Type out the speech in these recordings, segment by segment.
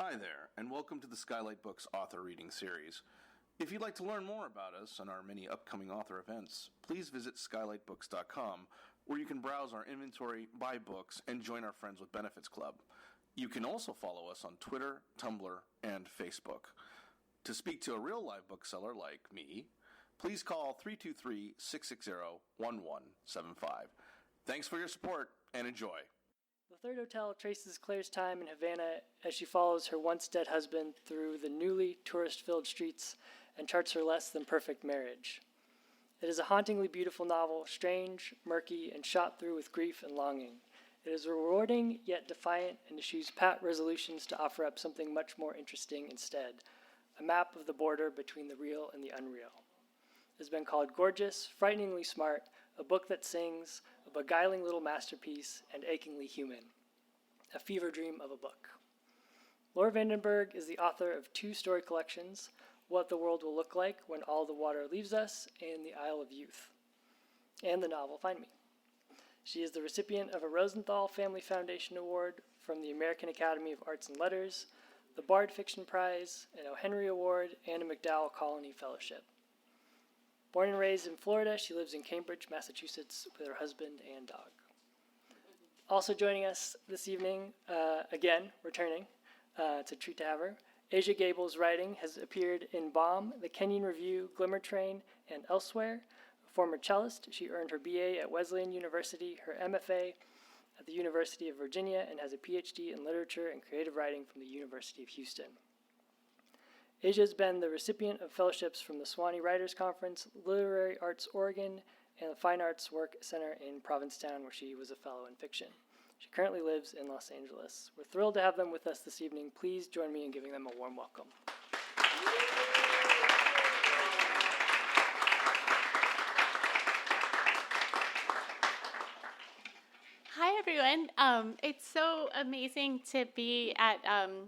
Hi there, and welcome to the Skylight Books author reading series. If you'd like to learn more about us and our many upcoming author events, please visit skylightbooks.com, where you can browse our inventory, buy books, and join our Friends with Benefits Club. You can also follow us on Twitter, Tumblr, and Facebook. To speak to a real live bookseller like me, please call 323-660-1175. Thanks for your support, and enjoy. The Third Hotel traces Claire's time in Havana as she follows her once-dead husband through the newly tourist-filled streets and charts her less than perfect marriage. It is a hauntingly beautiful novel, strange, murky, and shot through with grief and longing. It is rewarding yet defiant and eschews pat resolutions to offer up something much more interesting instead, a map of the border between the real and the unreal. It has been called gorgeous, frighteningly smart, a book that sings, a beguiling little masterpiece, and achingly human. A fever dream of a book. Laura Vandenberg is the author of two story collections, What the World Will Look Like When All the Water Leaves Us and The Isle of Youth, and the novel Find Me. She is the recipient of a Rosenthal Family Foundation Award from the American Academy of Arts and Letters, the Bard Fiction Prize, an O. Henry Award, and a MacDowell Colony Fellowship. Born and raised in Florida, she lives in Cambridge, Massachusetts, with her husband and dog. Also joining us this evening, again, returning, it's a treat to have her. Asia Gabel's writing has appeared in Bomb, The Kenyon Review, Glimmer Train, and elsewhere. A former cellist, she earned her BA at Wesleyan University, her MFA at the University of Virginia, and has a PhD in literature and creative writing from the University of Houston. Asia has been the recipient of fellowships from the Sewanee Writers Conference, Literary Arts Oregon, and the Fine Arts Work Center in Provincetown, where she was a fellow in fiction. She currently lives in Los Angeles. We're thrilled to have them with us this evening. Please join me in giving them a warm welcome. Hi, everyone. It's so amazing to be at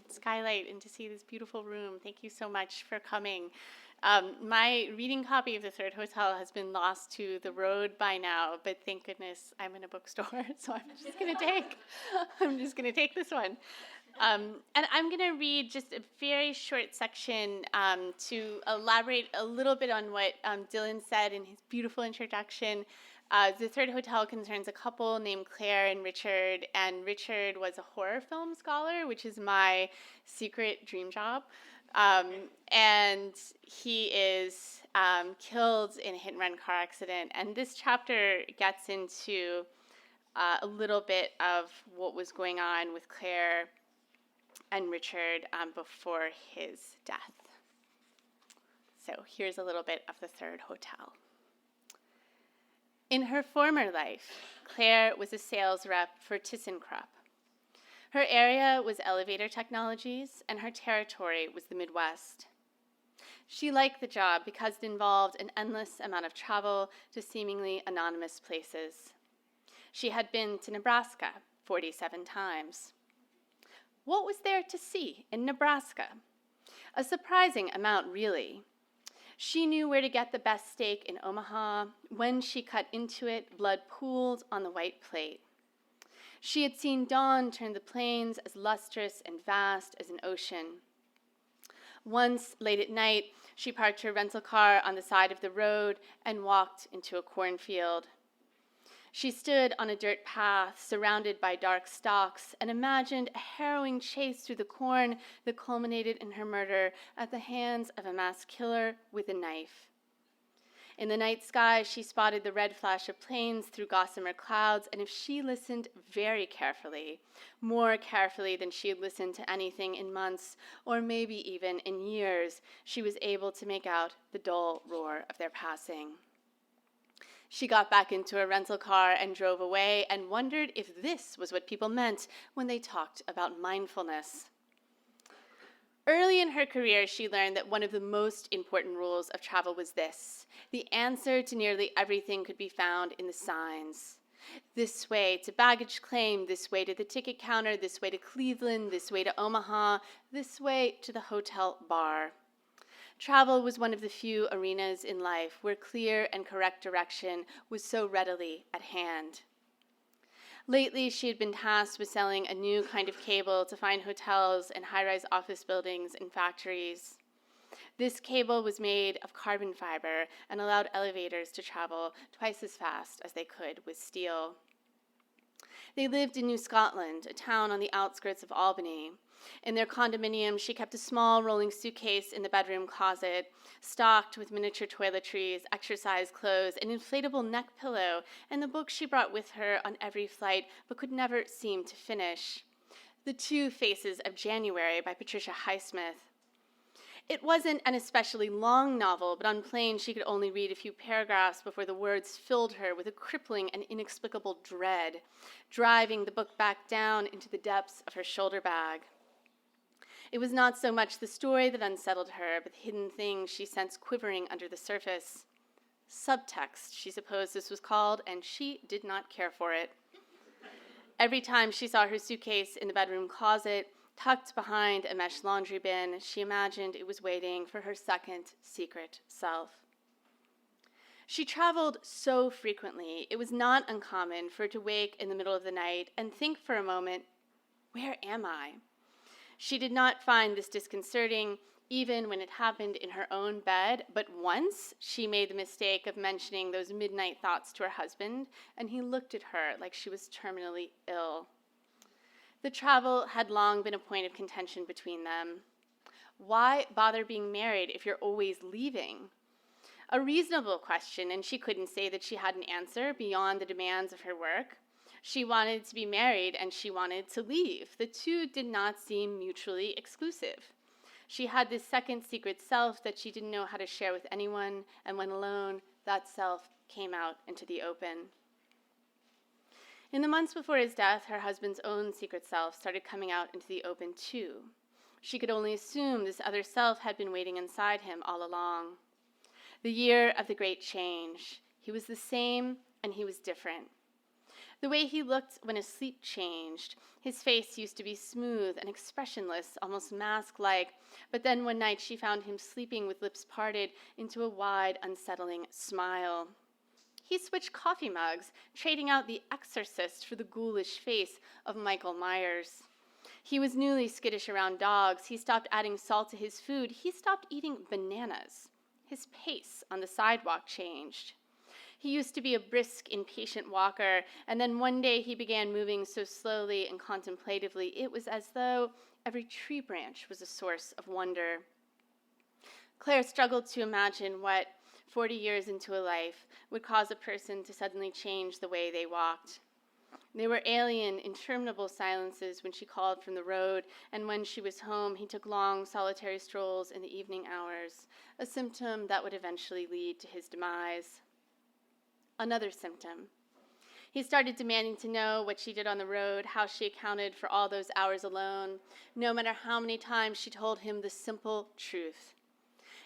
Skylight and to see this beautiful room. Thank you so much for coming. My reading copy of The Third Hotel has been lost to the road by now, but thank goodness I'm in a bookstore, so I'm just going to take this one. And I'm going to read just a very short section to elaborate a little bit on what Dylan said in his beautiful introduction. The Third Hotel concerns a couple named Clare and Richard was a horror film scholar, which is my secret dream job. And he is killed in a hit-and-run car accident. And this chapter gets into a little bit of what was going on with Clare and Richard before his death. So here's a little bit of The Third Hotel. In her former life, Clare was a sales rep for ThyssenKrupp. Her area was elevator technologies, and her territory was the Midwest. She liked the job because it involved an endless amount of travel to seemingly anonymous places. She had been to Nebraska 47 times. What was there to see in Nebraska? A surprising amount, really. She knew where to get the best steak in Omaha. When she cut into it, blood pooled on the white plate. She had seen dawn turn the plains as lustrous and vast as an ocean. Once, late at night, she parked her rental car on the side of the road and walked into a cornfield. She stood on a dirt path surrounded by dark stalks and imagined a harrowing chase through the corn that culminated in her murder at the hands of a mass killer with a knife. In the night sky, she spotted the red flash of planes through gossamer clouds, and if she listened very carefully, more carefully than she had listened to anything in months or maybe even in years, she was able to make out the dull roar of their passing. She got back into her rental car and drove away and wondered if this was what people meant when they talked about mindfulness. Early in her career, she learned that one of the most important rules of travel was this: the answer to nearly everything could be found in the signs. This way to baggage claim, this way to the ticket counter, this way to Cleveland, this way to Omaha, this way to the hotel bar. Travel was one of the few arenas in life where clear and correct direction was so readily at hand. Lately, she had been tasked with selling a new kind of cable to fine hotels and high-rise office buildings and factories. This cable was made of carbon fiber and allowed elevators to travel twice as fast as they could with steel. They lived in New Scotland, a town on the outskirts of Albany. In their condominium, she kept a small rolling suitcase in the bedroom closet, stocked with miniature toiletries, exercise clothes, an inflatable neck pillow, and the book she brought with her on every flight but could never seem to finish. The Two Faces of January by Patricia Highsmith. It wasn't an especially long novel, but on planes she could only read a few paragraphs before the words filled her with a crippling and inexplicable dread, driving the book back down into the depths of her shoulder bag. It was not so much the story that unsettled her, but the hidden things she sensed quivering under the surface. Subtext, she supposed this was called, and she did not care for it. Every time she saw her suitcase in the bedroom closet, tucked behind a mesh laundry bin, she imagined it was waiting for her second secret self. She traveled so frequently, it was not uncommon for her to wake in the middle of the night and think for a moment, where am I? She did not find this disconcerting, even when it happened in her own bed, but once she made the mistake of mentioning those midnight thoughts to her husband, and he looked at her like she was terminally ill. The travel had long been a point of contention between them. Why bother being married if you're always leaving? A reasonable question, and she couldn't say that she had an answer beyond the demands of her work. She wanted to be married, and she wanted to leave. The two did not seem mutually exclusive. She had this second secret self that she didn't know how to share with anyone, and when alone, that self came out into the open. In the months before his death, her husband's own secret self started coming out into the open too. She could only assume this other self had been waiting inside him all along. The year of the great change. He was the same, and he was different. The way he looked when his sleep changed. His face used to be smooth and expressionless, almost mask-like, but then one night she found him sleeping with lips parted into a wide, unsettling smile. He switched coffee mugs, trading out the Exorcist for the ghoulish face of Michael Myers. He was newly skittish around dogs. He stopped adding salt to his food. He stopped eating bananas. His pace on the sidewalk changed. He used to be a brisk, impatient walker, and then one day he began moving so slowly and contemplatively, it was as though every tree branch was a source of wonder. Claire struggled to imagine what, 40 years into a life, would cause a person to suddenly change the way they walked. There were alien, interminable silences when she called from the road, and when she was home, he took long, solitary strolls in the evening hours, a symptom that would eventually lead to his demise. Another symptom. He started demanding to know what she did on the road, how she accounted for all those hours alone, no matter how many times she told him the simple truth.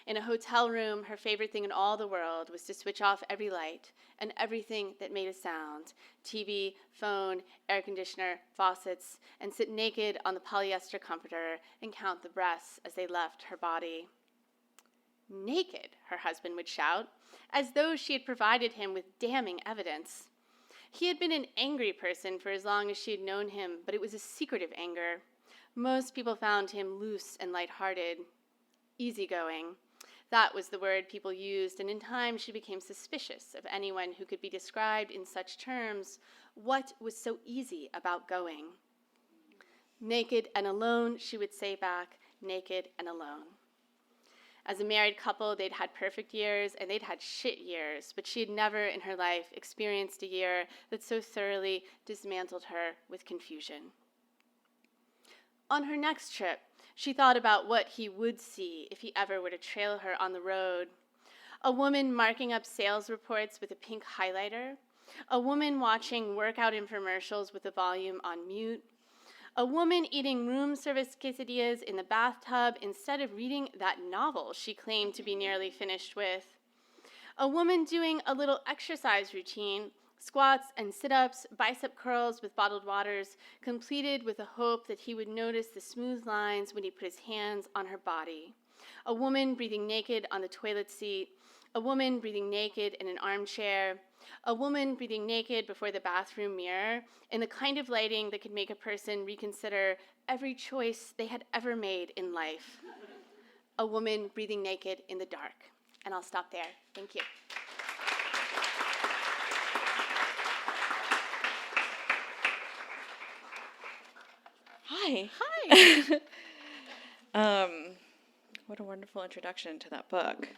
In a hotel room, her favorite thing in all the world was to switch off every light and everything that made a sound, TV, phone, air conditioner, faucets, and sit naked on the polyester comforter and count the breaths as they left her body. Naked, her husband would shout, as though she had provided him with damning evidence. He had been an angry person for as long as she had known him, but it was a secretive anger. Most people found him loose and lighthearted, easygoing. That was the word people used, and in time she became suspicious of anyone who could be described in such terms. What was so easy about going? Naked and alone, she would say back, naked and alone. As a married couple, they'd had perfect years and they'd had shit years, but she had never in her life experienced a year that so thoroughly dismantled her with confusion. On her next trip, she thought about what he would see if he ever were to trail her on the road. A woman marking up sales reports with a pink highlighter. A woman watching workout infomercials with the volume on mute. A woman eating room service quesadillas in the bathtub instead of reading that novel she claimed to be nearly finished with. A woman doing a little exercise routine, squats and sit-ups, bicep curls with bottled waters, completed with the hope that he would notice the smooth lines when he put his hands on her body. A woman breathing naked on the toilet seat. A woman breathing naked in an armchair. A woman breathing naked before the bathroom mirror in the kind of lighting that could make a person reconsider every choice they had ever made in life. A woman breathing naked in the dark. And I'll stop there. Thank you. Hi. Hi. What a wonderful introduction to that book.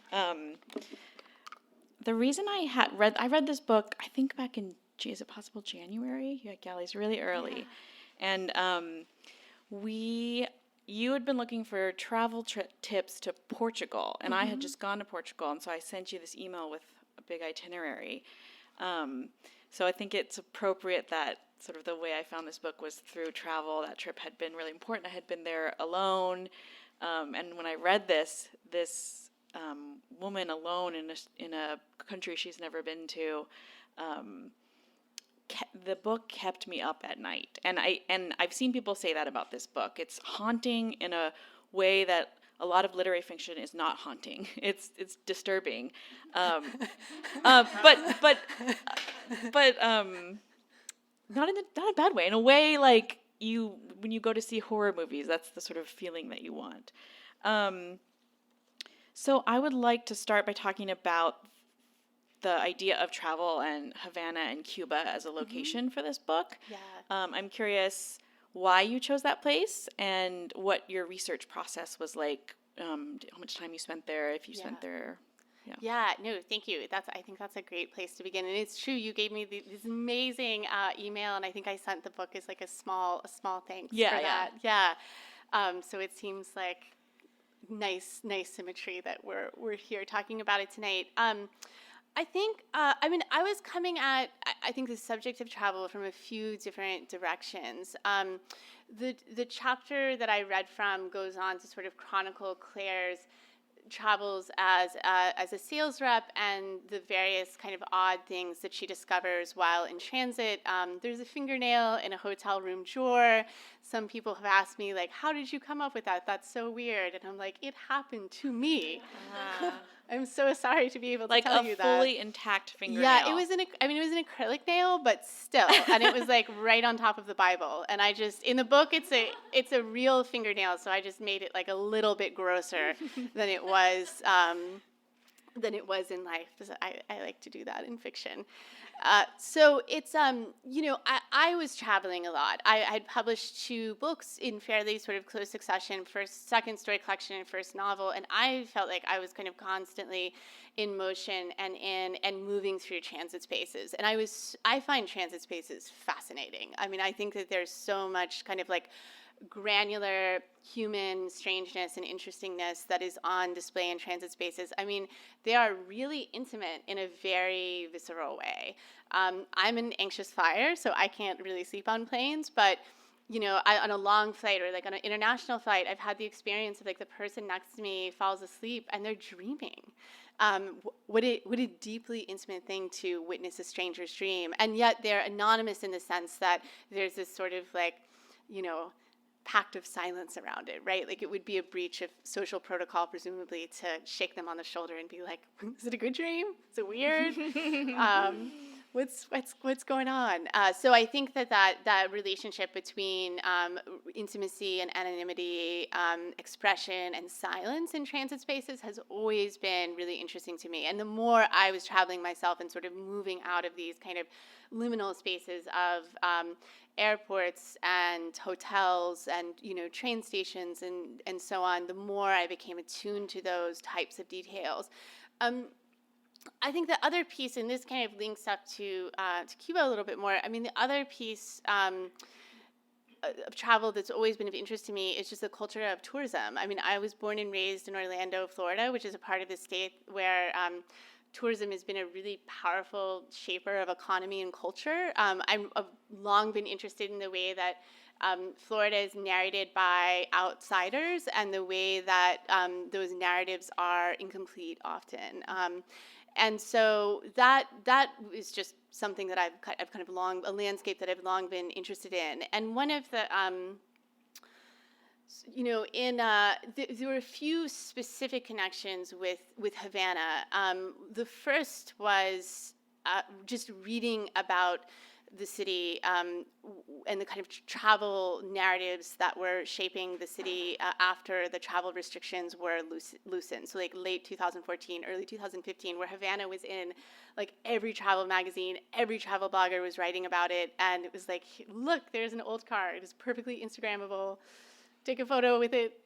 The reason I read this book, I think back in, is it possible January? Yeah, Gally's really early. Yeah. And you had been looking for travel tips to Portugal, and I had just gone to Portugal, and so I sent you this email with a big itinerary. So I think it's appropriate that sort of the way I found this book was through travel. That trip had been really important. I had been there alone, and when I read this woman alone in a country she's never been to, the book kept me up at night. And I've seen people say that about this book. It's haunting in a way that a lot of literary fiction is not haunting. It's disturbing, but not in a bad way. In a way, like when you go to see horror movies, that's the sort of feeling that you want. So I would like to start by talking about the idea of travel and Havana and Cuba as a location for this book. Yeah. I'm curious why you chose that place and what your research process was like, how much time you spent there, if you spent there. Yeah, no, thank you. I think that's a great place to begin. And it's true, you gave me this amazing email, and I think I sent the book as like a small thanks for that. Yeah. So it seems like nice symmetry that we're here talking about it tonight. I think, I was coming at, I think, the subject of travel from a few different directions. The chapter that I read from goes on to sort of chronicle Claire's travels as a sales rep and the various kind of odd things that she discovers while in transit. There's a fingernail in a hotel room drawer. Some people have asked me, like, how did you come up with that? That's so weird. And I'm like, it happened to me. I'm so sorry to be able to tell you that. Like a fully intact fingernail. Yeah, it was an acrylic nail, but still, and it was like right on top of the Bible. And I just, in the book, it's a real fingernail, so I just made it like a little bit grosser than it was in life. I like to do that in fiction. So it's, I was traveling a lot. I had published 2 books in fairly sort of close succession, second story collection and first novel, and I felt like I was kind of constantly in motion and moving through transit spaces. And I find transit spaces fascinating. I mean, I think that there's so much kind of like granular human strangeness and interestingness that is on display in transit spaces. I mean, they are really intimate in a very visceral way. I'm an anxious flyer, so I can't really sleep on planes, but on a long flight or like on an international flight, I've had the experience of like the person next to me falls asleep and they're dreaming. What a deeply intimate thing to witness a stranger's dream. And yet they're anonymous in the sense that there's this sort of like, pact of silence around it, right? Like it would be a breach of social protocol, presumably, to shake them on the shoulder and be like, "Is it a good dream? Is it weird? What's going on?" So I think that relationship between intimacy and anonymity, expression and silence in transit spaces has always been really interesting to me. And the more I was traveling myself and sort of moving out of these kind of liminal spaces of airports and hotels and train stations and so on, the more I became attuned to those types of details. I think the other piece, and this kind of links up to Cuba a little bit more. I mean, the other piece of travel that's always been of interest to me is just the culture of tourism. I mean, I was born and raised in Orlando, Florida, which is a part of the state where tourism has been a really powerful shaper of economy and culture. I've long been interested in the way that Florida is narrated by outsiders and the way that those narratives are incomplete often. And so that is just something that I've kind of long, a landscape that I've long been interested in. And one of the there were a few specific connections with Havana. The first was just reading about the city and the kind of travel narratives that were shaping the city after the travel restrictions were loosened. So like late 2014, early 2015, where Havana was in like every travel magazine, every travel blogger was writing about it. And it was like, look, there's an old car. It is perfectly Instagrammable. Take a photo with it.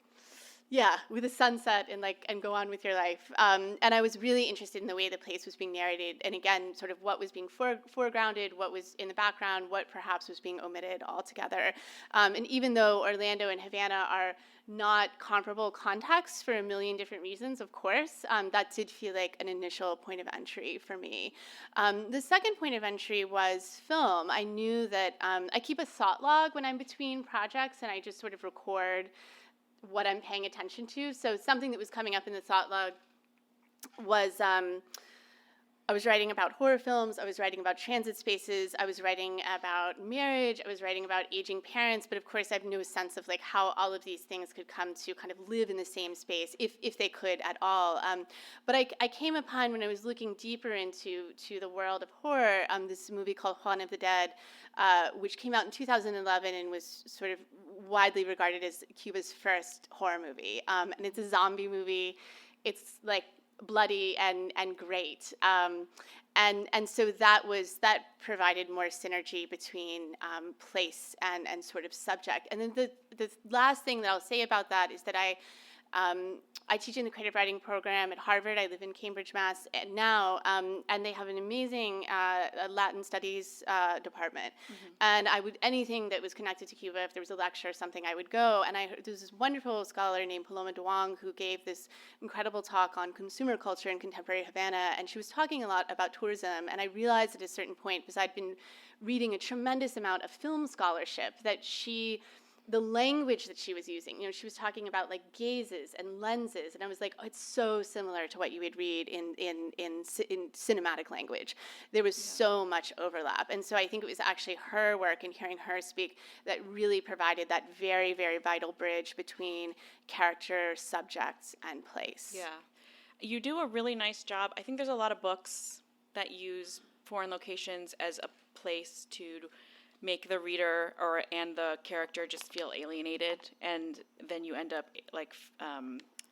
Yeah, with a sunset and go on with your life. And I was really interested in the way the place was being narrated, and again, sort of what was being foregrounded, what was in the background, what perhaps was being omitted altogether. And even though Orlando and Havana are not comparable contexts for a million different reasons, of course, that did feel like an initial point of entry for me. The second point of entry was film. I knew that I keep a thought log when I'm between projects, and I just sort of record what I'm paying attention to. So something that was coming up in the thought log was I was writing about horror films, I was writing about transit spaces, I was writing about marriage, I was writing about aging parents, but of course I have no sense of like how all of these things could come to kind of live in the same space, if they could at all. But I came upon, when I was looking deeper into the world of horror, this movie called Juan of the Dead, which came out in 2011 and was sort of widely regarded as Cuba's first horror movie. And it's a zombie movie. It's like bloody and great. And so that provided more synergy between place and sort of subject. And then the last thing that I'll say about that is that I teach in the creative writing program at Harvard. I live in Cambridge, Mass. Now, and they have an amazing Latin studies department. Mm-hmm. And anything that was connected to Cuba, if there was a lecture or something, I would go. And there was this wonderful scholar named Paloma Duong who gave this incredible talk on consumer culture in contemporary Havana. And she was talking a lot about tourism. And I realized at a certain point, because I'd been reading a tremendous amount of film scholarship, that the language that she was using, she was talking about like gazes and lenses, and I was like, oh, it's so similar to what you would read in cinematic language. There was so much overlap, and so I think it was actually her work and hearing her speak that really provided that very, very vital bridge between character, subjects, and place. Yeah, you do a really nice job. I think there's a lot of books that use foreign locations as a place to make the reader and the character just feel alienated, and then you end up like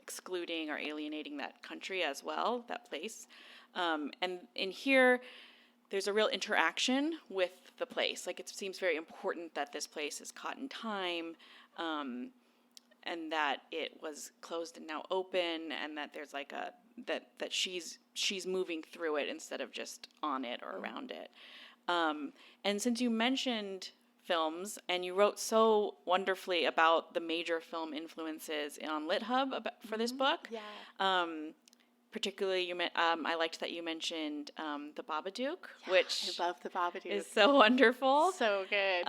excluding or alienating that country as well, that place. And in here, there's a real interaction with the place. Like, it seems very important that this place is caught in time, and that it was closed and now open, and that there's like that she's moving through it instead of just on it or around it. And since you mentioned films, and you wrote so wonderfully about the major film influences on LitHub for this book, particularly I liked that you mentioned the Babadook, which I love the Babadook. Is so wonderful. So good.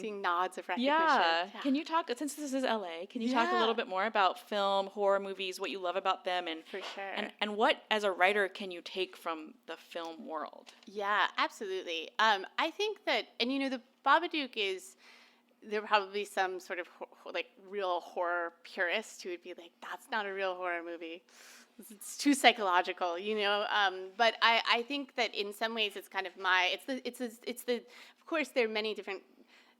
Seeing nods of recognition. Yeah. Can you talk, since this is LA, can you talk a little bit more about film, horror movies, what you love about them, and for sure, and what as a writer can you take from the film world? Yeah, absolutely. I think that, and the Babadook there are probably some sort of like real horror purists who would be like, that's not a real horror movie. It's too psychological, but I think that in some ways it's kind of of course there are many different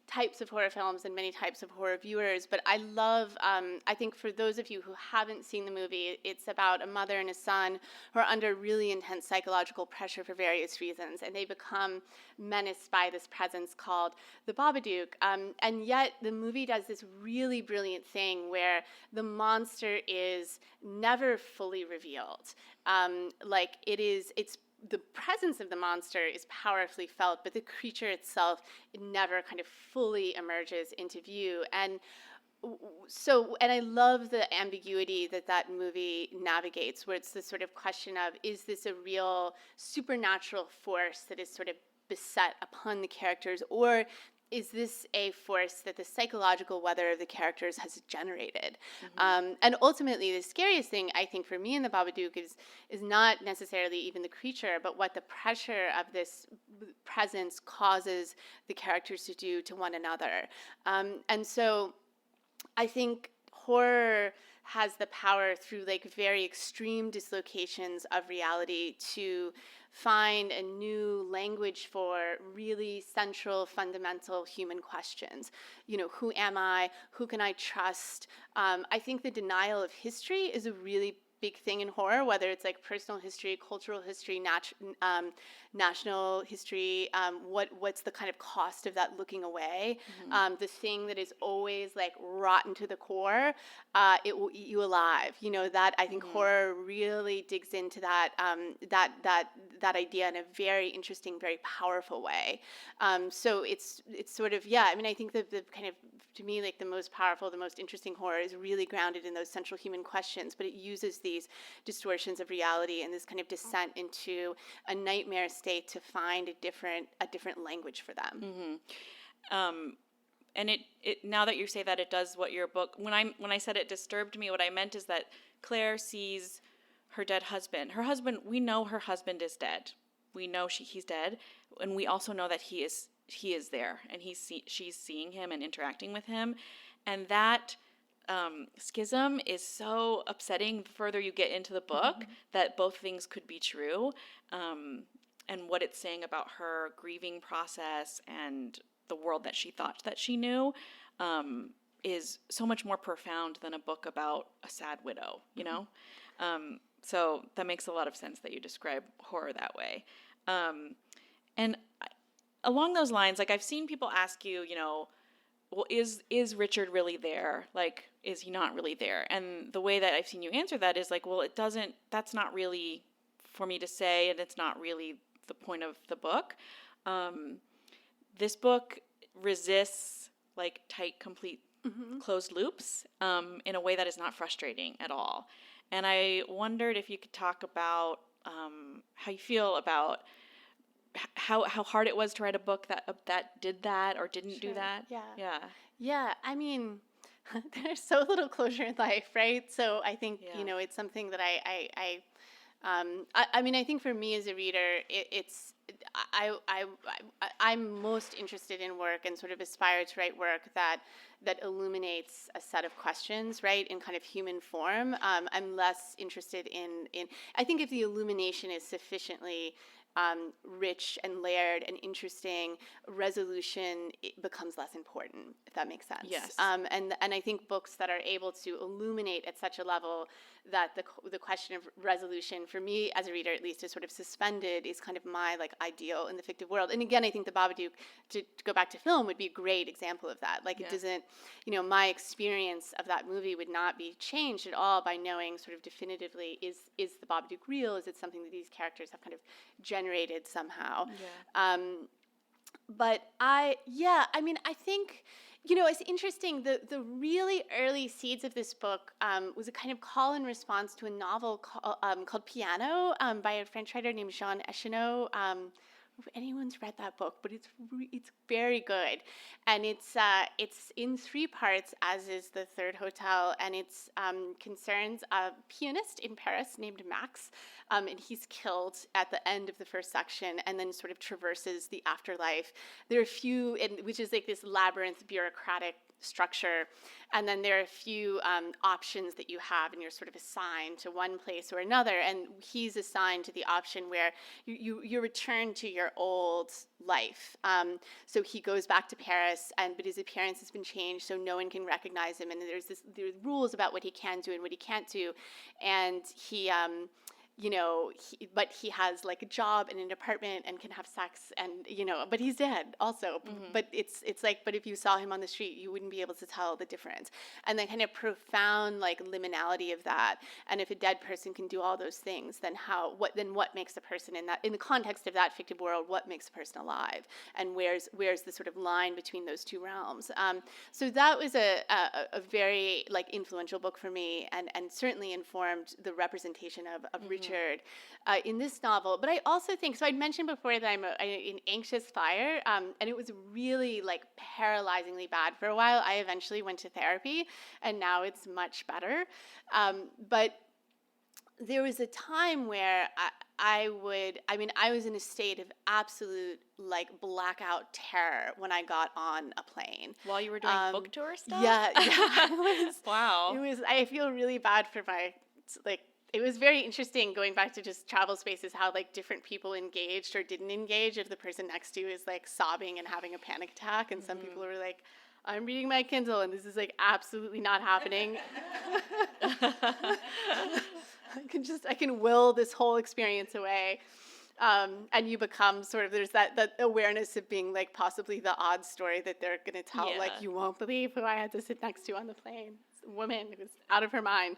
types of horror films and many types of horror viewers, but I love, I think for those of you who haven't seen the movie, it's about a mother and a son who are under really intense psychological pressure for various reasons, and they become menaced by this presence called the Babadook, and yet the movie does this really brilliant thing where the monster is never fully revealed. The presence of the monster is powerfully felt, but the creature itself, it never kind of fully emerges into view. And I love the ambiguity that movie navigates, where it's the sort of question of, is this a real supernatural force that is sort of beset upon the characters, or is this a force that the psychological weather of the characters has generated? Mm-hmm. And ultimately, the scariest thing, I think, for me in the Babadook is not necessarily even the creature, but what the pressure of this presence causes the characters to do to one another. And so I think horror has the power through like very extreme dislocations of reality to find a new language for really central, fundamental human questions. You know, who am I? Who can I trust? I think the denial of history is a really big thing in horror, whether it's like personal history, cultural history, national history, what's the kind of cost of that looking away. The thing that is always like rotten to the core, it will eat you alive. You know, that I think horror really digs into that that idea in a very interesting, very powerful way. So it's sort of, yeah, I mean, I think that the kind of, to me, like the most powerful, the most interesting horror is really grounded in those central human questions, but it uses these distortions of reality and this kind of descent into a nightmare state to find a different language for them. And it now that you say that, it does what your book, when I said it disturbed me, what I meant is that Claire sees her dead husband. Her husband, we know her husband is dead. We know he's dead, and we also know that he is there, and she's seeing him and interacting with him, and that schism is so upsetting the further you get into the book, that both things could be true, and what it's saying about her grieving process and the world that she thought that she knew is so much more profound than a book about a sad widow, you know? So that makes a lot of sense that you describe horror that way. And along those lines, like I've seen people ask you, you know, well, is Richard really there? Like, is he not really there? And the way that I've seen you answer that is like, well, that's not really for me to say, and it's not really the point of the book. This book resists like tight, complete, closed loops in a way that is not frustrating at all. And I wondered if you could talk about how you feel about how hard it was to write a book that did that or didn't do that. Yeah. I mean, there's so little closure in life, right? So I think you know, it's something that I mean, I think for me as a reader, I'm most interested in work and sort of aspire to write work that illuminates a set of questions, right, in kind of human form. I'm less interested in I think if the illumination is sufficiently rich and layered and interesting, resolution becomes less important, if that makes sense. Yes. And I think books that are able to illuminate at such a level that the question of resolution, for me as a reader at least, is sort of suspended, is kind of my like ideal in the fictive world. And again, I think The Babadook, to go back to film, would be a great example of that. Like, it doesn't, you know, my experience of that movie would not be changed at all by knowing sort of definitively, is The Babadook real? Is it something that these characters have kind of generated somehow? But I mean, I think, you know, it's interesting, the really early seeds of this book was a kind of call and response to a novel called Piano by a French writer named Jean Echenoz. If anyone's read that book, but it's very good, and it's in 3 parts, as is The Third Hotel, and it's concerns a pianist in Paris named Max, and he's killed at the end of the first section, and then sort of traverses the afterlife. There are a few, which is like this labyrinth bureaucratic structure, and then there are a few options that you have, and you're sort of assigned to one place or another, and he's assigned to the option where you return to your old life. So he goes back to Paris, but his appearance has been changed, so no one can recognize him, and there's rules about what he can do and what he can't do, and he you know, but he has like a job and an apartment and can have sex, and, you know, but he's dead also. But it's like, but if you saw him on the street, you wouldn't be able to tell the difference. And the kind of profound like liminality of that. And if a dead person can do all those things, then what makes a person in the context of that fictive world, what makes a person alive? And where's the sort of line between those two realms? So that was a very like influential book for me, and certainly informed the representation of Richard in this novel. But I also think, so I'd mentioned before that I'm an anxious flyer, and it was really like paralyzingly bad for a while. I eventually went to therapy, and now it's much better. But there was a time where I was in a state of absolute like blackout terror when I got on a plane. While you were doing book tour stuff? Yeah. It was, wow. I feel really bad for my, like, it was very interesting going back to just travel spaces, how like different people engaged or didn't engage if the person next to you is like sobbing and having a panic attack. And some people were like, I'm reading my Kindle and this is like absolutely not happening. I can will this whole experience away. And you become sort of, there's that awareness of being like possibly the odd story that they're going to tell. Like, you won't believe who I had to sit next to on the plane. This woman who was out of her mind.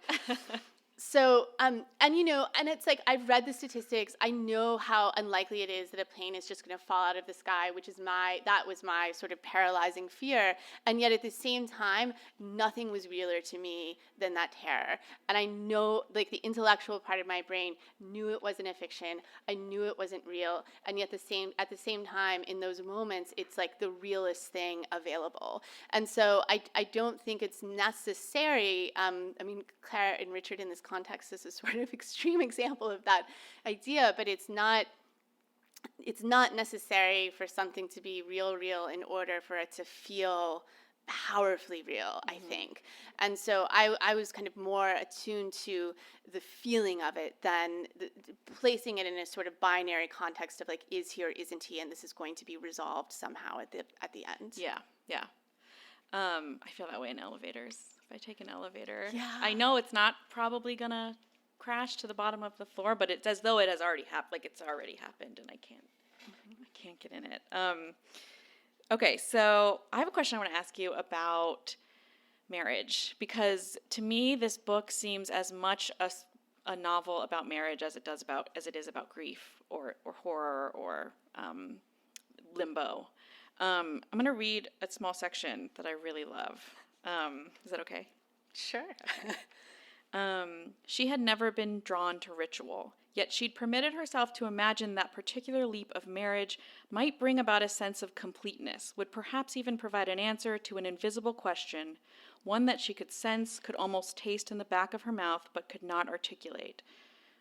So, and it's like, I've read the statistics. I know how unlikely it is that a plane is just going to fall out of the sky, that was my sort of paralyzing fear. And yet at the same time, nothing was realer to me than that terror. And I know, like, the intellectual part of my brain knew it wasn't a fiction. I knew it wasn't real. And yet at the same time, in those moments, it's like the realest thing available. And so I don't think it's necessary. Clare and Richard in this context is a sort of extreme example of that idea, but it's not necessary for something to be real in order for it to feel powerfully real, I think. And so I was kind of more attuned to the feeling of it than placing it in a sort of binary context of like, is he or isn't he, and this is going to be resolved somehow at the end. Yeah. I feel that way in elevators. If I take an elevator, I know it's not probably gonna crash to the bottom of the floor, but it's as though it has already happened. Like it's already happened, and I can't get in it. Okay, so I have a question I want to ask you about marriage, because to me this book seems as much a novel about marriage as it is about grief or horror or limbo. I'm going to read a small section that I really love. Is that okay? Sure. She had never been drawn to ritual, yet she'd permitted herself to imagine that particular leap of marriage might bring about a sense of completeness, would perhaps even provide an answer to an invisible question, one that she could sense, could almost taste in the back of her mouth, but could not articulate.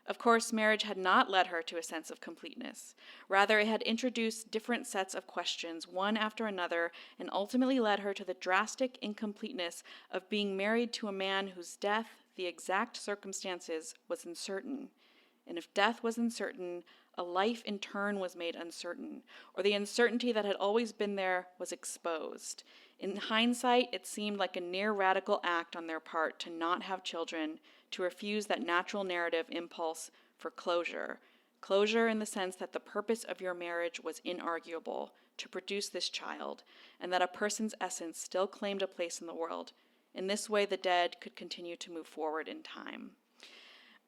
Of course, marriage had not led her to a sense of completeness. Rather, it had introduced different sets of questions, one after another, and ultimately led her to the drastic incompleteness of being married to a man whose death, the exact circumstances, was uncertain. And if death was uncertain, a life in turn was made uncertain, or the uncertainty that had always been there was exposed. In hindsight, it seemed like a near radical act on their part to not have children, to refuse that natural narrative impulse for closure. Closure in the sense that the purpose of your marriage was inarguable, to produce this child, and that a person's essence still claimed a place in the world. In this way, the dead could continue to move forward in time.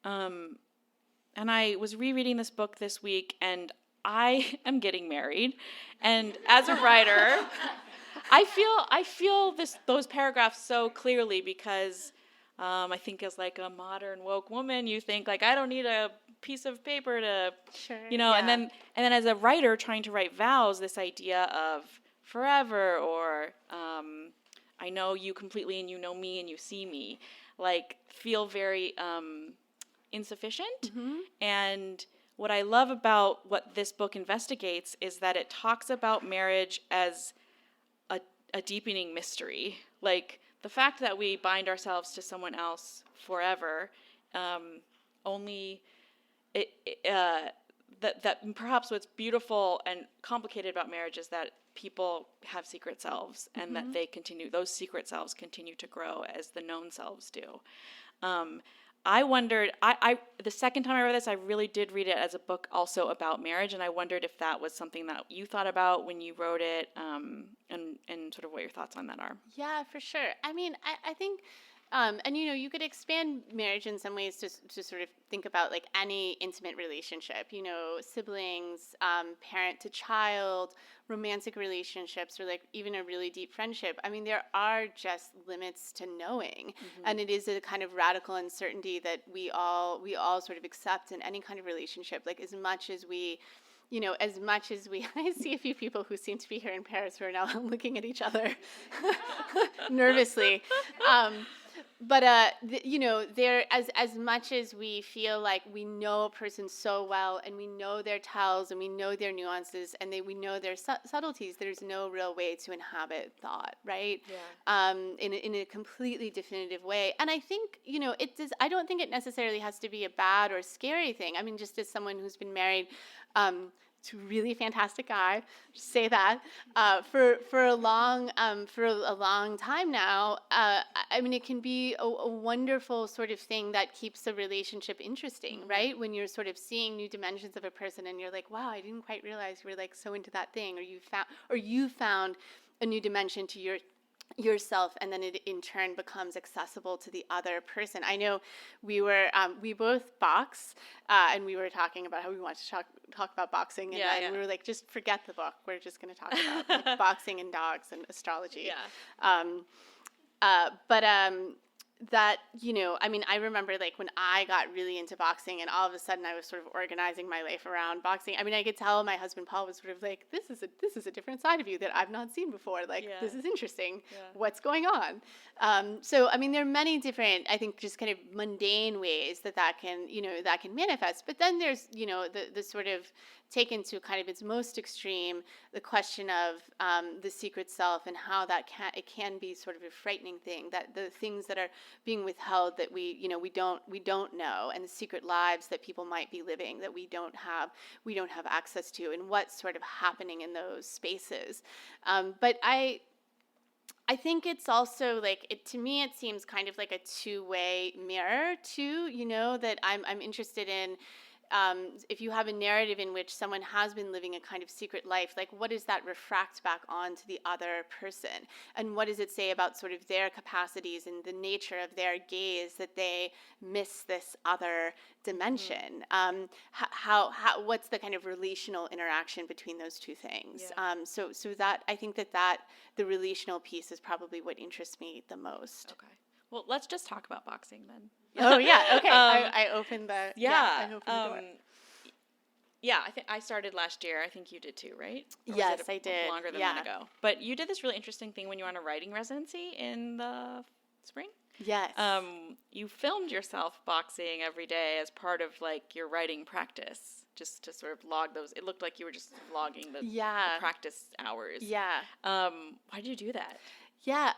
And I was rereading this book this week, and I am getting married. And as a writer, I feel those paragraphs so clearly because I think as like a modern woke woman, you think like, I don't need a piece of paper to, and then as a writer trying to write vows, this idea of forever or I know you completely and you know me and you see me, like feel very insufficient. Mm-hmm. And what I love about what this book investigates is that it talks about marriage as a deepening mystery. Like the fact that we bind ourselves to someone else forever, that perhaps what's beautiful and complicated about marriage is that people have secret selves and that those secret selves continue to grow as the known selves do. I wondered, the second time I read this, I really did read it as a book also about marriage, and I wondered if that was something that you thought about when you wrote it, and sort of what your thoughts on that are. Yeah, for sure. I mean, I think, and you could expand marriage in some ways to sort of think about like any intimate relationship, siblings, parent to child, romantic relationships, or like even a really deep friendship. I mean, there are just limits to knowing, and it is a kind of radical uncertainty that we all sort of accept in any kind of relationship. Like as much as we, I see a few people who seem to be here in Paris who are now looking at each other nervously. But there as much as we feel like we know a person so well, and we know their tells, and we know their nuances, and we know their subtleties, there's no real way to inhabit thought, right? Yeah. In a completely definitive way. And I think, I don't think it necessarily has to be a bad or scary thing. I mean, just as someone who's been married to a really fantastic guy, just say that, for a long time now. I mean, it can be a wonderful sort of thing that keeps the relationship interesting, Mm-hmm. right? When you're sort of seeing new dimensions of a person, and you're like, wow, I didn't quite realize you were like so into that thing, or you found a new dimension to yourself, and then it in turn becomes accessible to the other person. I know we both box, and we were talking about how we want to talk about boxing, and we were like, just forget the book. We're just going to talk about like, boxing and dogs and astrology. That, I mean, I remember like when I got really into boxing, and all of a sudden I was sort of organizing my life around boxing. I mean, I could tell my husband Paul was sort of like, this is a different side of you that I've not seen before. Like, this is interesting. Yeah. What's going on? So, I mean, there are many different, I think, just kind of mundane ways that can manifest. But then there's, the sort of taken to kind of its most extreme, the question of the secret self, and how it can be sort of a frightening thing, that the things that are being withheld that we don't know, and the secret lives that people might be living that we don't have access to, and what's sort of happening in those spaces. But I think it's also like, to me, it seems kind of like a two-way mirror too, that I'm interested in. If you have a narrative in which someone has been living a kind of secret life, like what does that refract back onto the other person? And what does it say about sort of their capacities and the nature of their gaze that they miss this other dimension? What's the kind of relational interaction between those two things? Yeah. So that, I think that the relational piece is probably what interests me the most. Okay. Well, let's just talk about boxing then. Oh yeah, okay. I opened the I opened the door. Yeah, I think I started last year. I think you did too, right? Or Yes, was it I did. Longer than that ago. But you did this really interesting thing when you were on a writing residency in the spring. Yes. You filmed yourself boxing every day as part of like your writing practice, just to sort of log those. It looked like you were just logging the practice hours. Yeah. Why did you do that? Yeah.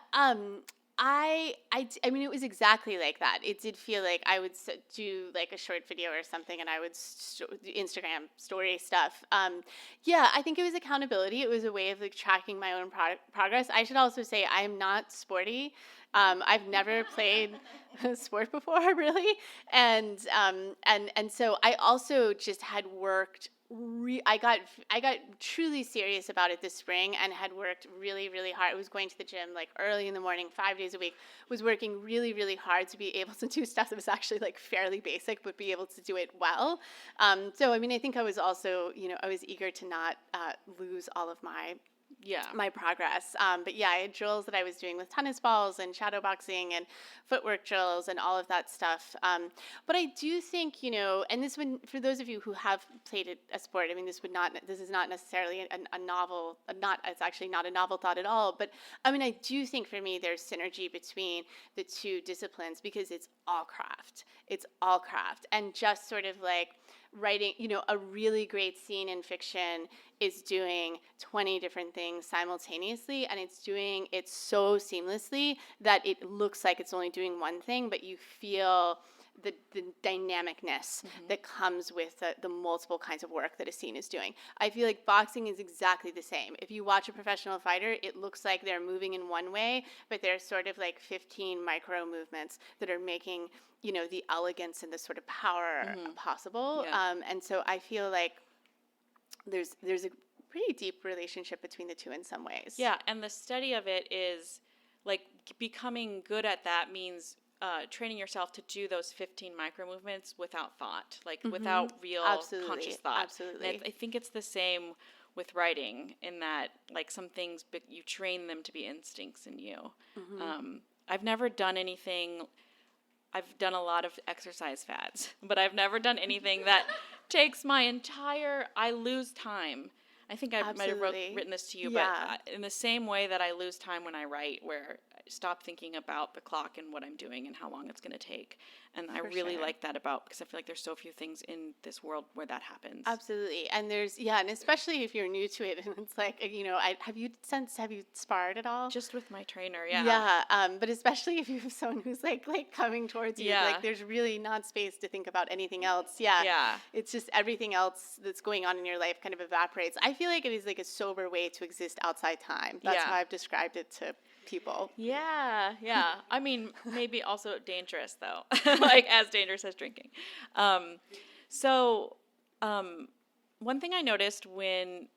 I mean, it was exactly like that. It did feel like I would do like a short video or something, and I would do Instagram story stuff. I think it was accountability. It was a way of like tracking my own progress. I should also say I am not sporty. I've never played sport before, really, and so I also just had worked. I got truly serious about it this spring, and had worked really, really hard. I was going to the gym like early in the morning, 5 days a week, was working really, really hard to be able to do stuff that was actually like fairly basic, but be able to do it well. So, I mean, I think I was also, I was eager to not lose all of my progress. But yeah, I had drills that I was doing with tennis balls and shadow boxing and footwork drills and all of that stuff. But I do think, and this would, for those of you who have played a sport, I mean, this is not necessarily it's actually not a novel thought at all. But I mean, I do think for me, there's synergy between the two disciplines, because it's all craft. It's all craft. And just sort of like writing, a really great scene in fiction is doing 20 different things simultaneously, and it's doing it so seamlessly that it looks like it's only doing one thing, but you feel the dynamicness that comes with the multiple kinds of work that a scene is doing. I feel like boxing is exactly the same. If you watch a professional fighter, it looks like they're moving in one way, but there's sort of like 15 micro movements that are making, the elegance and the sort of power possible. Yeah. And so I feel like there's a pretty deep relationship between the two in some ways. Yeah, and the study of it is like becoming good at that means training yourself to do those 15 micro movements without thought, like without real conscious thought. Absolutely. And I think it's the same with writing, in that like some things you train them to be instincts in you. I've never done anything. I've done a lot of exercise fads, but I've never done anything that takes my I lose time. I think I might have written this to you, but in the same way that I lose time when I write, where stop thinking about the clock and what I'm doing and how long it's going to take. And I For really sure. like that because I feel like there's so few things in this world where that happens. Absolutely. And and especially if you're new to it, and it's like, have you sparred at all? Just with my trainer, yeah. Yeah. But especially if you have someone who's like coming towards you, Yeah. like there's really not space to think about anything else. Yeah. Yeah. It's just everything else that's going on in your life kind of evaporates. I feel like it is like a sober way to exist outside time. That's Yeah. how I've described it to people. Yeah. I mean, maybe also dangerous, though. Like, as dangerous as drinking. One thing I noticed known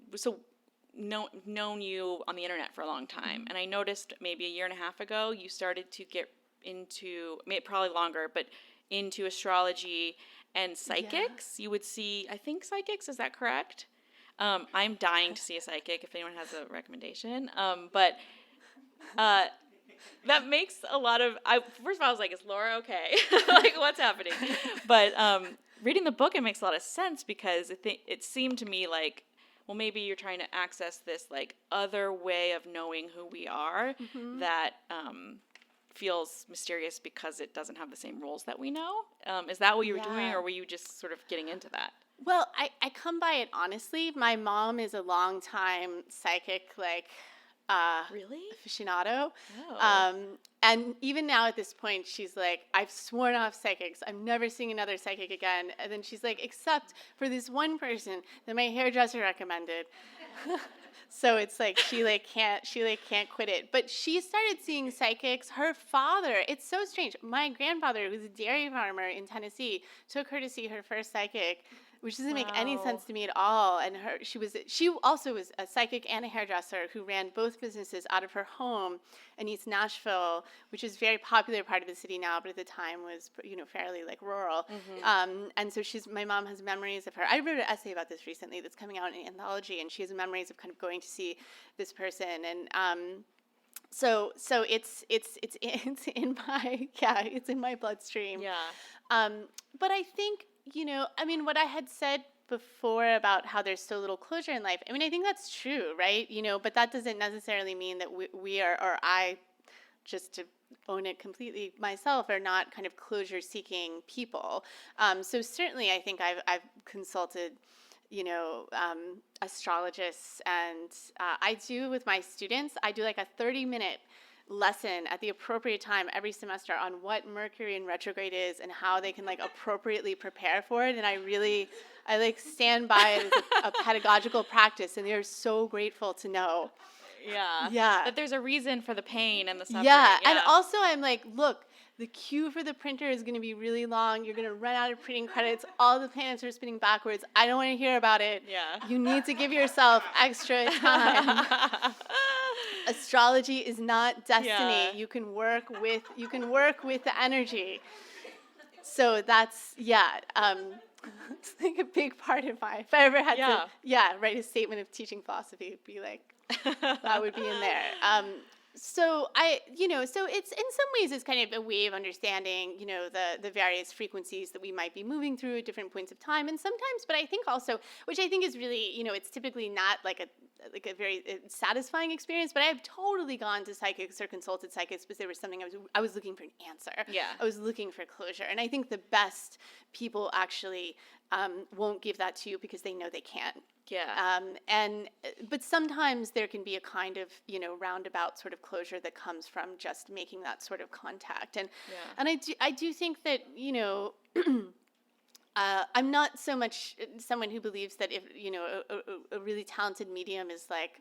you on the internet for a long time, and I noticed maybe a year and a half ago, you started to get into, probably longer, but into astrology and psychics. You would see, I think, psychics, is that correct? I'm dying to see a psychic if anyone has a recommendation. That makes a lot of, first of all, I was like, is Laura okay? Like, what's happening? But reading the book, it makes a lot of sense because it seemed to me like, well, maybe you're trying to access this like other way of knowing who we are that feels mysterious because it doesn't have the same rules that we know. Is that what you were doing, or were you just sort of getting into that? Well, I come by it honestly. My mom is a long-time psychic, Really? aficionado. Oh. And even now at this point, she's like, I've sworn off psychics. I'm never seeing another psychic again. And then she's like, except for this one person that my hairdresser recommended. So it's like she can't quit it. But she started seeing psychics. Her father, it's so strange. My grandfather, who's a dairy farmer in Tennessee, took her to see her first psychic, which doesn't make any sense to me at all. And she also was a psychic and a hairdresser who ran both businesses out of her home in East Nashville, which is a very popular part of the city now, but at the time was fairly like rural. And so my mom has memories of her. I wrote an essay about this recently that's coming out in an anthology, and she has memories of kind of going to see this person. And so it's in my bloodstream. Yeah. But I think, what I had said before about how there's so little closure in life, I think that's true, right? But that doesn't necessarily mean that we are, or I, just to own it completely myself, are not kind of closure-seeking people. So certainly I think I've consulted, astrologists, and I do with my students, I do like a 30-minute lesson at the appropriate time every semester on what Mercury in retrograde is and how they can like appropriately prepare for it. And I stand by it as a pedagogical practice, and they're so grateful to know. Yeah. That there's a reason for the pain and the suffering. Yeah. And also I'm like, look, the queue for the printer is going to be really long. You're going to run out of printing credits. All the planets are spinning backwards. I don't want to hear about it. Yeah. You need to give yourself extra time. Astrology is not destiny. Yeah. You can work with the energy. So that's it's like a big part of if I ever had to write a statement of teaching philosophy, it'd be like that would be in there. So so it's in some ways it's kind of a way of understanding, the various frequencies that we might be moving through at different points of time, and sometimes, but I think also, which I think is really, it's typically not like a very satisfying experience, but I've totally gone to psychics or consulted psychics because there was something I was looking for an answer. Yeah. I was looking for closure, and I think the best people actually won't give that to you because they know they can't. Yeah. But sometimes there can be a kind of, roundabout sort of closure that comes from just making that sort of contact. And I do think that, I'm not so much someone who believes that if, a really talented medium is like,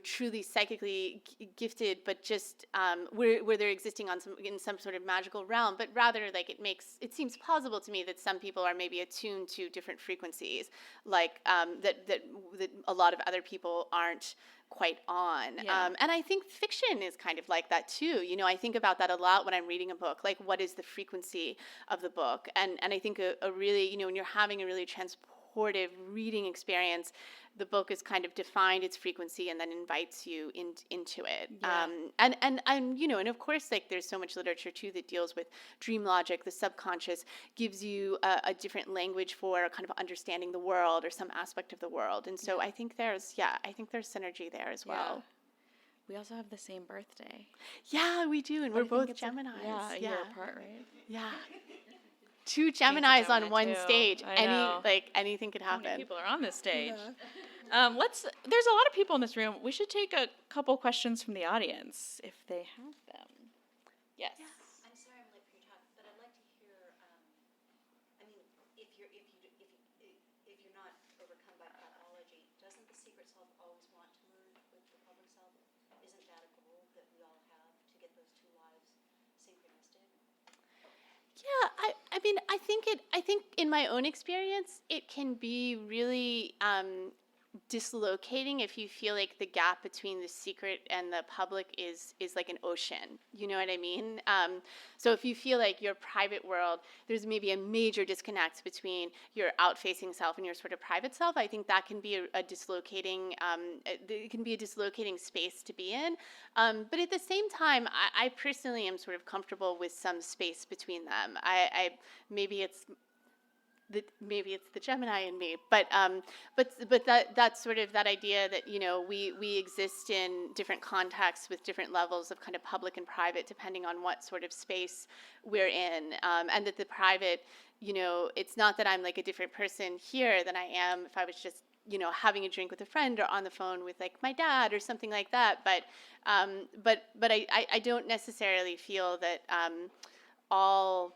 truly psychically gifted, but just where they're existing in some sort of magical realm, but rather like it seems plausible to me that some people are maybe attuned to different frequencies, like that a lot of other people aren't quite on. Yeah. And I think fiction is kind of like that too. I think about that a lot when I'm reading a book, like what is the frequency of the book? And I think a really, when you're having a really transportive reading experience, the book is kind of defined its frequency and then invites you into it. Yeah. And of course, like there's so much literature too that deals with dream logic. The subconscious gives you a different language for kind of understanding the world or some aspect of the world. And so I think there's synergy there as well. We also have the same birthday. Yeah, we do, and But we're I think both it's Geminis. a year apart, right? Yeah. Two Geminis on Gemini, one too. stage. I know. Anything could How many happen. people are on this stage? There's a lot of people in this room. We should take a couple questions from the audience if they have them. Yes. I'm sorry I'm late for your talk, but I'd like to hear. I mean, if you're not overcome by pathology, doesn't the secret self always want to merge with the public self? Isn't that a goal that we all have to get those two lives synchronistic? Yeah, I think in my own experience, it can be really dislocating if you feel like the gap between the secret and the public is like an ocean. You know what I mean? So if you feel like your private world, there's maybe a major disconnect between your out-facing self and your sort of private self, I think that can be a dislocating. It can be a dislocating space to be in. But at the same time, I personally am sort of comfortable with some space between them. Maybe it's the Gemini in me, but that's sort of that idea that we exist in different contexts with different levels of kind of public and private depending on what sort of space we're in, and that the private, it's not that I'm like a different person here than I am if I was just having a drink with a friend or on the phone with like my dad or something like that, but I don't necessarily feel that all.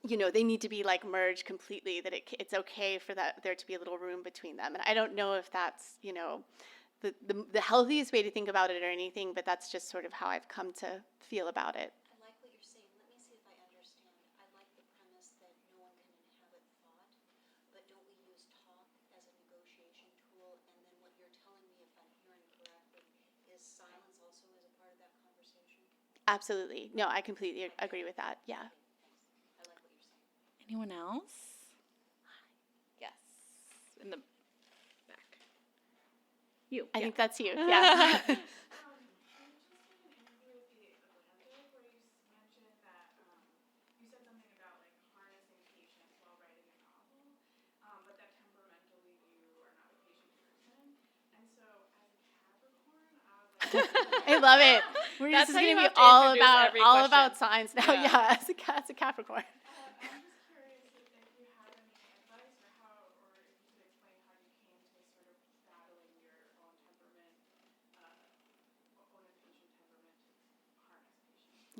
They need to be like merged completely, that it's okay for there to be a little room between them. And I don't know if that's, the healthiest way to think about it or anything, but that's just sort of how I've come to feel about it. I like what you're saying. Let me see if I understand. I like the premise that no one can inhabit thought, but don't we use talk as a negotiation tool? And then what you're telling me, if I'm hearing correctly, is silence also is a part of that conversation? Absolutely. No, I completely agree with that. Yeah. Anyone else? Yes. In the back. You. I think that's you. Yeah. I love it. This is going to be all about science now. Yeah, as a Capricorn.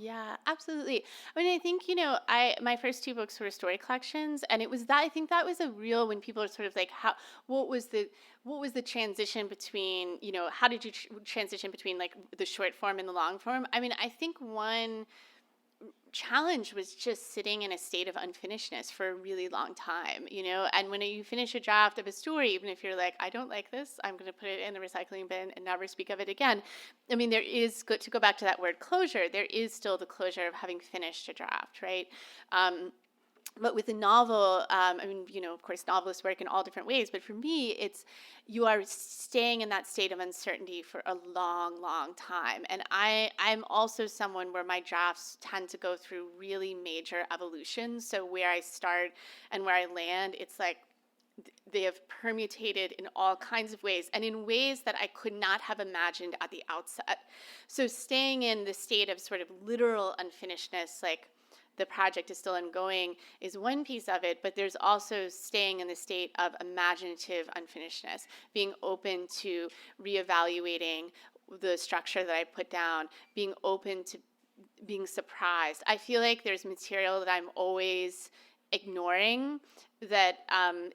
Yeah, absolutely. I mean, I think, my first two books were story collections, and it was that, I think that was a real, when people are sort of like, what was the transition between, how did you transition between like the short form and the long form? I mean, I think one challenge was just sitting in a state of unfinishedness for a really long time, and when you finish a draft of a story, even if you're like, I don't like this, I'm going to put it in the recycling bin and never speak of it again. I mean, there is, to go back to that word closure, there is still the closure of having finished a draft, right? But with a novel, of course, novelists work in all different ways, but for me, you are staying in that state of uncertainty for a long, long time. And I'm also someone where my drafts tend to go through really major evolutions. So where I start and where I land, it's like they have permutated in all kinds of ways, and in ways that I could not have imagined at the outset. So staying in the state of sort of literal unfinishedness, like the project is still ongoing, is one piece of it, but there's also staying in the state of imaginative unfinishedness, being open to reevaluating the structure that I put down, being open to being surprised. I feel like there's material that I'm always ignoring, that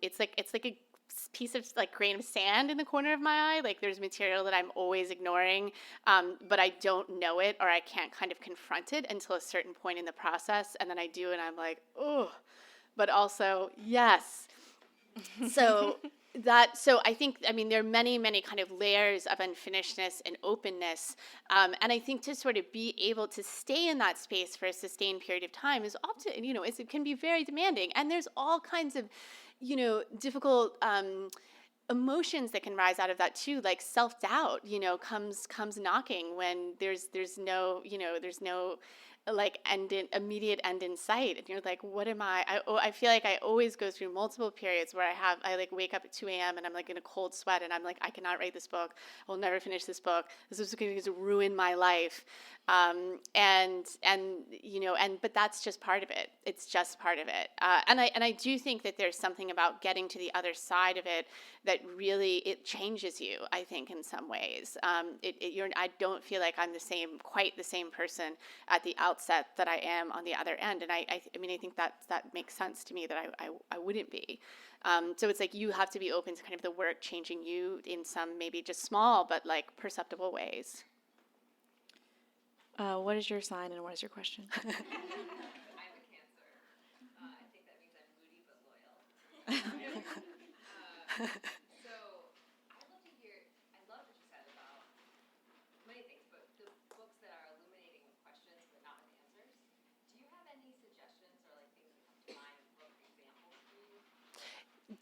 it's like a piece of like grain of sand in the corner of my eye. Like there's material that I'm always ignoring, but I don't know it, or I can't kind of confront it until a certain point in the process, and then I do, and I'm like, oh, but also yes. So I think, there are many, many kind of layers of unfinishedness and openness, and I think to sort of be able to stay in that space for a sustained period of time is often, it can be very demanding, and there's all kinds of difficult emotions that can rise out of that too, like self-doubt, comes knocking when there's no immediate end in sight, and you're like, what am I feel like I always go through multiple periods where I like wake up at 2 a.m. and I'm like in a cold sweat, and I'm like, I cannot write this book, I'll never finish this book, this is going to ruin my life. But that's just part of it. It's just part of it. And I do think that there's something about getting to the other side of it that really, it changes you, I think, in some ways. I don't feel like I'm quite the same person at the outset that I am on the other end. And I think that makes sense to me, that I wouldn't be. So it's like you have to be open to kind of the work changing you in some maybe just small but like perceptible ways. What is your sign and what is your question? I'm a Cancer. I think that means I'm moody but loyal. So I'd love to hear, I love what you said about many things, but the books that are illuminating with questions but not with answers. Do you have any suggestions or like things that come to mind, book examples for you?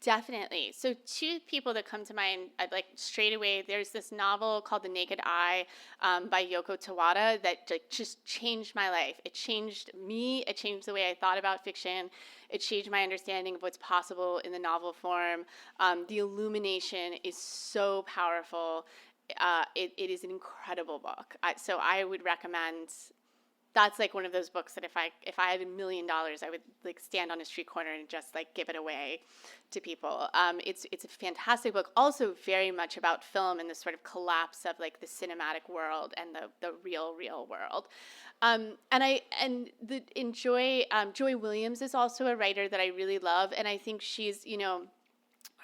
Definitely. So two people that come to mind, like straight away, there's this novel called The Naked Eye by Yoko Tawada that just changed my life. It changed me. It changed the way I thought about fiction. It changed my understanding of what's possible in the novel form. The illumination is so powerful. It is an incredible book. So I would recommend. That's like one of those books that if I had $1 million, I would like stand on a street corner and just like give it away to people. It's a fantastic book, also very much about film and the sort of collapse of like the cinematic world and the real world. Joy Williams is also a writer that I really love, and I think she's,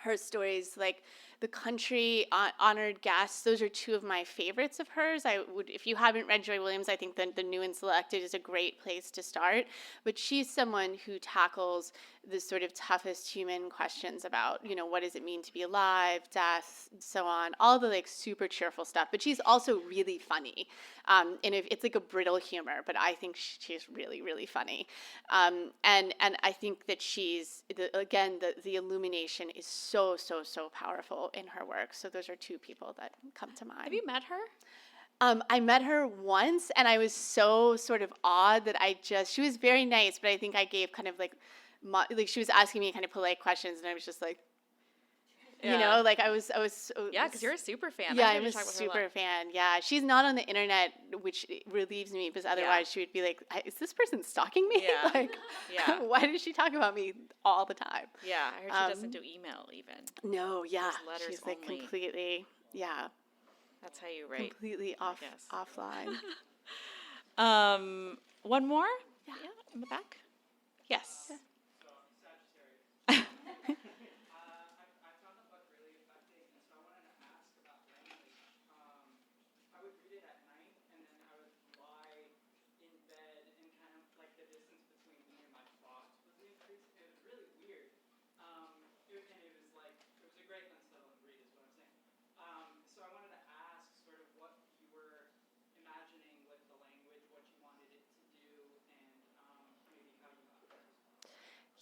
her stories like The Country, Honored Guests, those are two of my favorites of hers. If you haven't read Joy Williams, I think the New and Selected is a great place to start. But she's someone who tackles the sort of toughest human questions about, what does it mean to be alive, death, and so on, all the like super cheerful stuff. But she's also really funny. And it's like a brittle humor, but I think she's really, really funny. And I think that the illumination is so, so, so powerful in her work. So those are two people that come to mind. Have you met her? I met her once, and I was so sort of awed that she was very nice, but I think I gave kind of like she was asking me kind of polite questions, and I was just like, I was. Yeah, because you're a super fan. Yeah, I'm a super fan. Yeah, she's not on the internet, which relieves me, because otherwise she would be like, "Is this person stalking me? Yeah. Why does she talk about me all the time?" Yeah, I heard she doesn't do email even. No, yeah, letters she's like only. completely, yeah. That's how you write. Completely offline. One more? Yeah, in the back. Yes.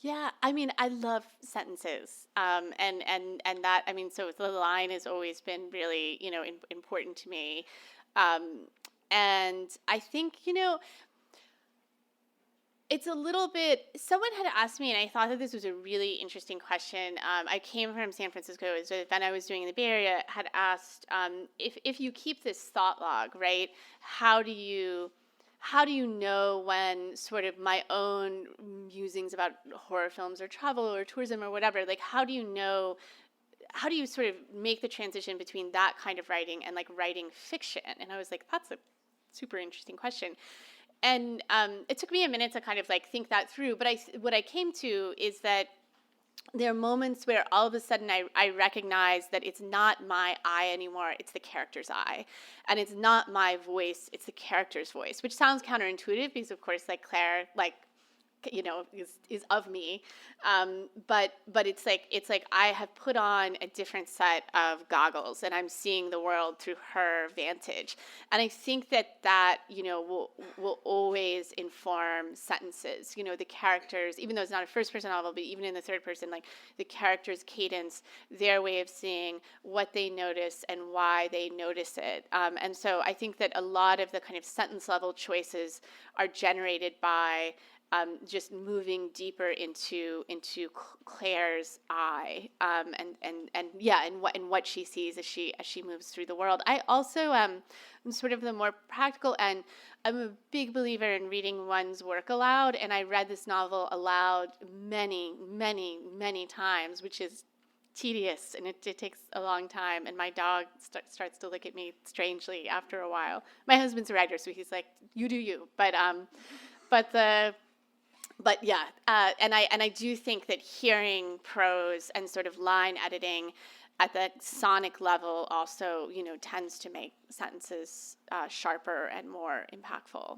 Yeah, I love sentences, and that, so the line has always been really, important to me, and I think, it's a little bit, someone had asked me, and I thought that this was a really interesting question. I came from San Francisco, so the event I was doing in the Bay Area had asked, if you keep this thought log, right, how do you know when sort of my own musings about horror films or travel or tourism or whatever, like how do you sort of make the transition between that kind of writing and like writing fiction? And I was like, that's a super interesting question. And it took me a minute to kind of like think that through. But what I came to is that there are moments where all of a sudden I recognize that it's not my I anymore, it's the character's I. And it's not my voice, it's the character's voice, which sounds counterintuitive because, of course, like Clare, like is of me. But it's like I have put on a different set of goggles, and I'm seeing the world through her vantage. And I think that will always inform sentences. The characters, even though it's not a first person novel, but even in the third person, like the characters' cadence, their way of seeing what they notice and why they notice it. And so I think that a lot of the kind of sentence level choices are generated by just moving deeper into Claire's eye, and what she sees as she moves through the world. I also am sort of the more practical end. I'm a big believer in reading one's work aloud, and I read this novel aloud many, many, many times, which is tedious, and it takes a long time, and my dog starts to look at me strangely after a while. My husband's a writer, so he's like, you do you, and I do think that hearing prose and sort of line editing at the sonic level also, tends to make sentences sharper and more impactful.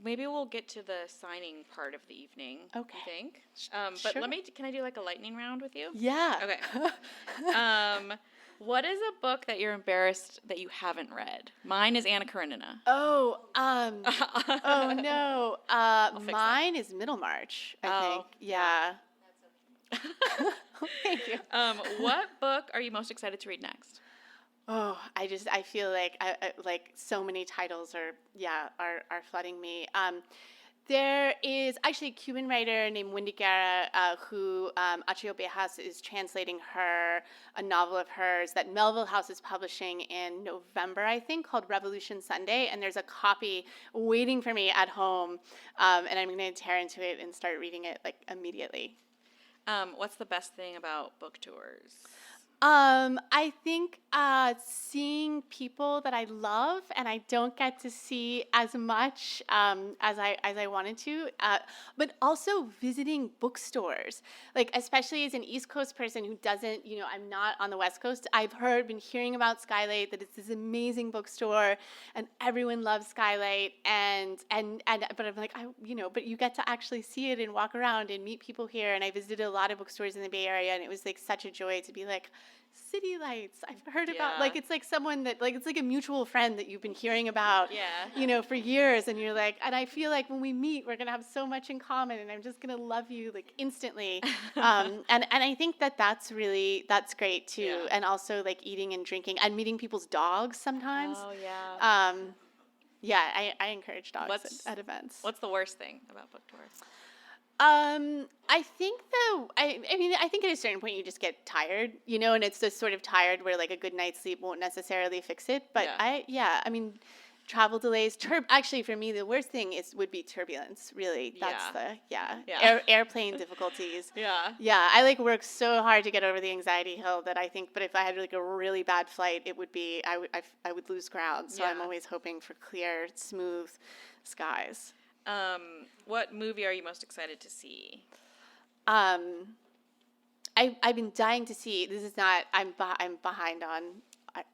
Maybe we'll get to the signing part of the evening. Okay. I think. But sure. can I do like a lightning round with you? Yeah. Okay. What is a book that you're embarrassed that you haven't read? Mine is Anna Karenina. Oh no. Mine is Middlemarch, I think. Yeah. Thank you. What book are you most excited to read next? Oh, I feel like like so many titles are flooding me. There is actually a Cuban writer named Wendy Guerra who Achille Bejas is translating a novel of hers that Melville House is publishing in November, I think, called Revolution Sunday. And there's a copy waiting for me at home, and I'm going to tear into it and start reading it like immediately. What's the best thing about book tours? I think seeing people that I love and I don't get to see as much as I wanted to, but also visiting bookstores. Like, especially as an East Coast person who doesn't, I'm not on the West Coast. I've been hearing about Skylight, that it's this amazing bookstore, and everyone loves Skylight. But I'm like, but you get to actually see it and walk around and meet people here. And I visited a lot of bookstores in the Bay Area, and it was like such a joy to be like, City Lights, I've heard about, like, it's like someone that, like, it's like a mutual friend that you've been hearing about, for years, and you're like, and I feel like when we meet, we're going to have so much in common, and I'm just going to love you, like, instantly, and I think that's great, too, and also, like, eating and drinking, and meeting people's dogs sometimes. Oh, yeah. I encourage dogs at events. What's the worst thing about book tours? I think I think at a certain point you just get tired, and it's this sort of tired where like a good night's sleep won't necessarily fix it. But travel delays. Actually, for me, the worst thing would be turbulence. Really, that's airplane difficulties. I like work so hard to get over the anxiety hill that I think. But if I had like a really bad flight, it would be I would lose ground. So I'm always hoping for clear, smooth skies. What movie are you most excited to see? I've been dying to see. This is not. I'm behind on.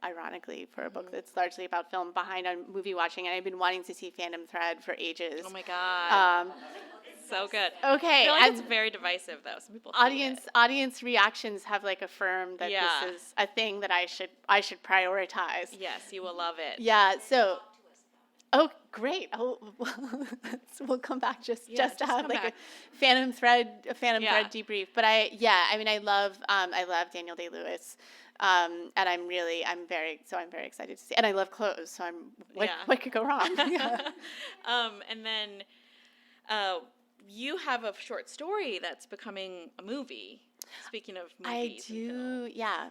Ironically, for a book that's largely about film, behind on movie watching, and I've been wanting to see Phantom Thread for ages. Oh my god! So good. Okay, I feel like it's very divisive though. Some people audience reactions have like affirmed that this is a thing that I should prioritize. Yes, you will love it. Yeah. So. Oh, great! We'll come back just to have like a Phantom Thread debrief. But I love Daniel Day-Lewis, and I'm very excited to see. And I love clothes, so what could go wrong? And then you have a short story that's becoming a movie. Speaking of movies, I do. Yeah.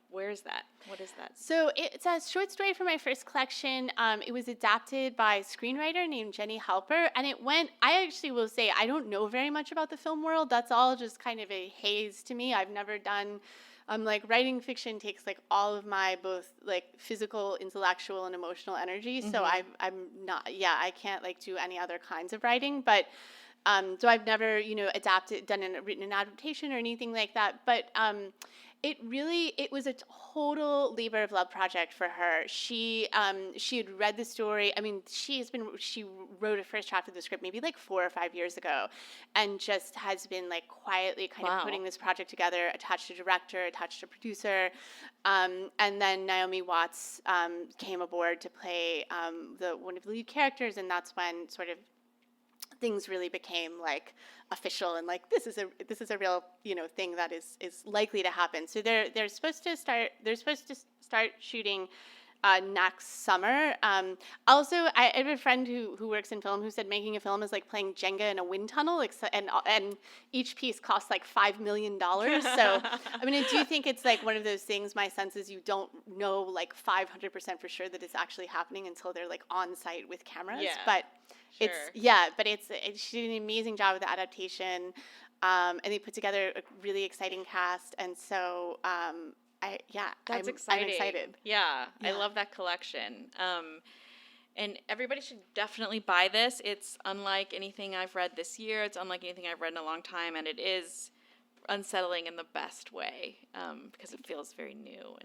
Where is that? What is that? So it's a short story from my first collection. It was adapted by a screenwriter named Jenny Halper, and I actually will say, I don't know very much about the film world. That's all just kind of a haze to me. I've never done, like, writing fiction takes, like, all of my both, like, physical, intellectual, and emotional energy. Mm-hmm. So I'm not, I can't, like, do any other kinds of writing, but... so I've never, written an adaptation or anything like that. But It was a total labor of love project for her. She had read the story. I mean, she wrote a first draft of the script maybe like 4 or 5 years ago, and just has been like quietly kind of putting this project together, attached to director, attached to producer. And then Naomi Watts came aboard to play one of the lead characters, and that's when sort of things really became like official and like this is a real thing that is likely to happen. So they're supposed to start shooting next summer. Also, I have a friend who works in film who said making a film is like playing Jenga in a wind tunnel, and each piece costs like $5 million. So, I mean, I do think it's like one of those things. My sense is you don't know like 500% for sure that it's actually happening until they're like on site with cameras. Yeah, but sure. She did an amazing job with the adaptation, and they put together a really exciting cast, and so. That's exciting. I'm excited. Yeah, I love that collection. And everybody should definitely buy this. It's unlike anything I've read this year. It's unlike anything I've read in a long time, and it is unsettling in the best way because it feels very new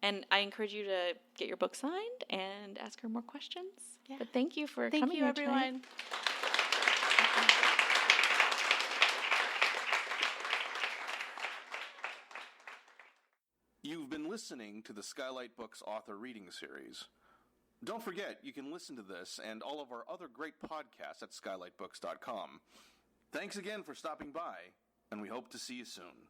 and I encourage you to get your book signed and ask her more questions. Yeah. But thank you for coming here tonight. Everyone. You've been listening to the Skylight Books author reading series. Don't forget, you can listen to this and all of our other great podcasts at skylightbooks.com. Thanks again for stopping by, and we hope to see you soon.